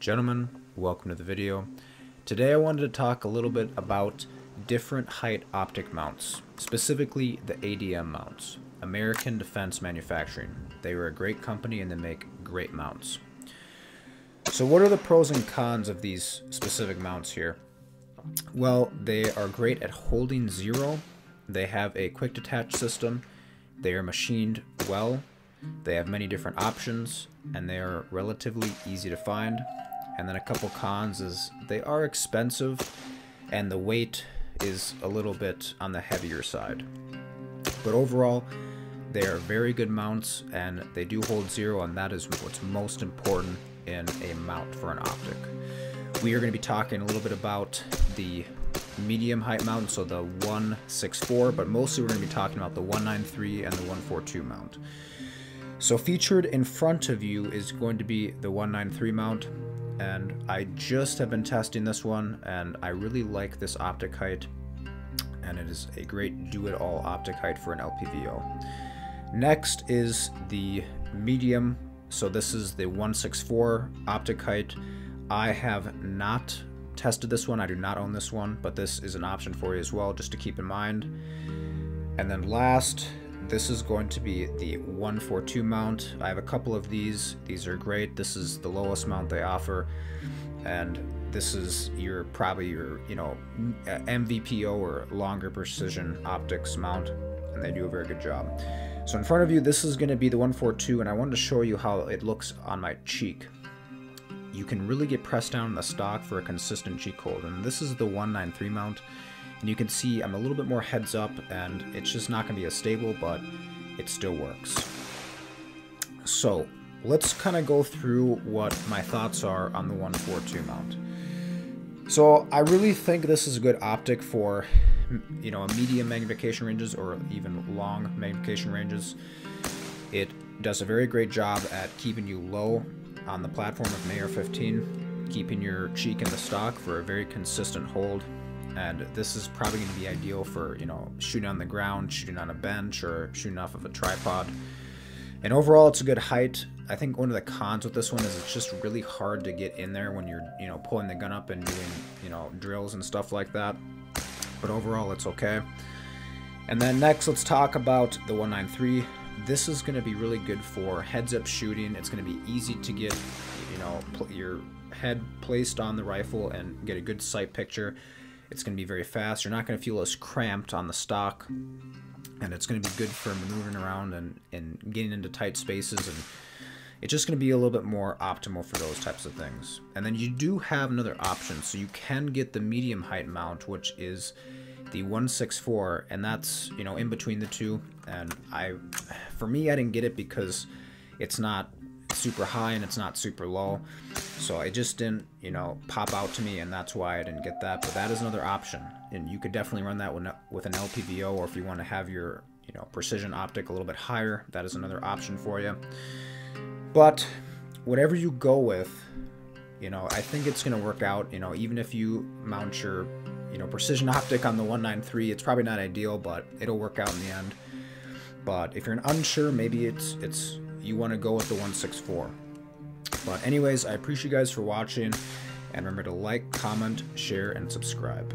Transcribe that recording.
Gentlemen, welcome to the video. Today I wanted to talk a little bit about different height optic mounts, specifically the ADM mounts, American Defense Manufacturing. They are a great company and they make great mounts. So what are the pros and cons of these specific mounts here? Well, they are great at holding zero. They have a quick detach system. They are machined well. They have many different options and they are relatively easy to find. And then a couple cons is they are expensive and the weight is a little bit on the heavier side. But overall, they are very good mounts and they do hold zero, and that is what's most important in a mount for an optic. We are going to be talking a little bit about the medium height mount, so the 164, but mostly we're going to be talking about the 193 and the 142 mount. So featured in front of you is going to be the 193 mount, and I just have been testing this one and I really like this optic height, and it is a great do-it-all optic height for an LPVO. Next is the medium, so this is the 164 optic height. I have not tested this one, I do not own this one, but this is an option for you as well, just to keep in mind. And then last, this is going to be the 142 mount. I have a couple of these are great. This is the lowest mount they offer, and this is probably your MVPO or longer precision optics mount, and they do a very good job. So in front of you, this is going to be the 142, and I wanted to show you how it looks on my cheek. You can really get pressed down in the stock for a consistent cheek hold, and this is the 193 mount, and you can see I'm a little bit more heads up and it's just not going to be as stable, but it still works. So let's kind of go through what my thoughts are on the 142 mount. So I really think this is a good optic for a medium magnification ranges or even long magnification ranges. It does a very great job at keeping you low on the platform of an AR-15, keeping your cheek in the stock for a very consistent hold. And this is probably going to be ideal for, shooting on the ground, shooting on a bench, or shooting off of a tripod. And overall, it's a good height. I think one of the cons with this one is it's just really hard to get in there when you're, pulling the gun up and doing, drills and stuff like that. But overall, it's okay. And then next, let's talk about the 193. This is going to be really good for heads-up shooting. It's going to be easy to get, your head placed on the rifle and get a good sight picture. It's going to be very fast. You're not going to feel as cramped on the stock, and it's going to be good for maneuvering around and getting into tight spaces, and it's just going to be a little bit more optimal for those types of things. And then you do have another option, so you can get the medium height mount, which is the 164, and that's in between the two. And for me, I didn't get it because it's not super high and it's not super low, so it just didn't pop out to me, and that's why I didn't get that. But that is another option, and you could definitely run that with an LPVO, or if you want to have your precision optic a little bit higher, that is another option for you. But whatever you go with, I think it's going to work out. Even if you mount your precision optic on the 193, it's probably not ideal, but it'll work out in the end. But if you're unsure, maybe you want to go with the 164. But anyways, I appreciate you guys for watching, and remember to like, comment, share, and subscribe.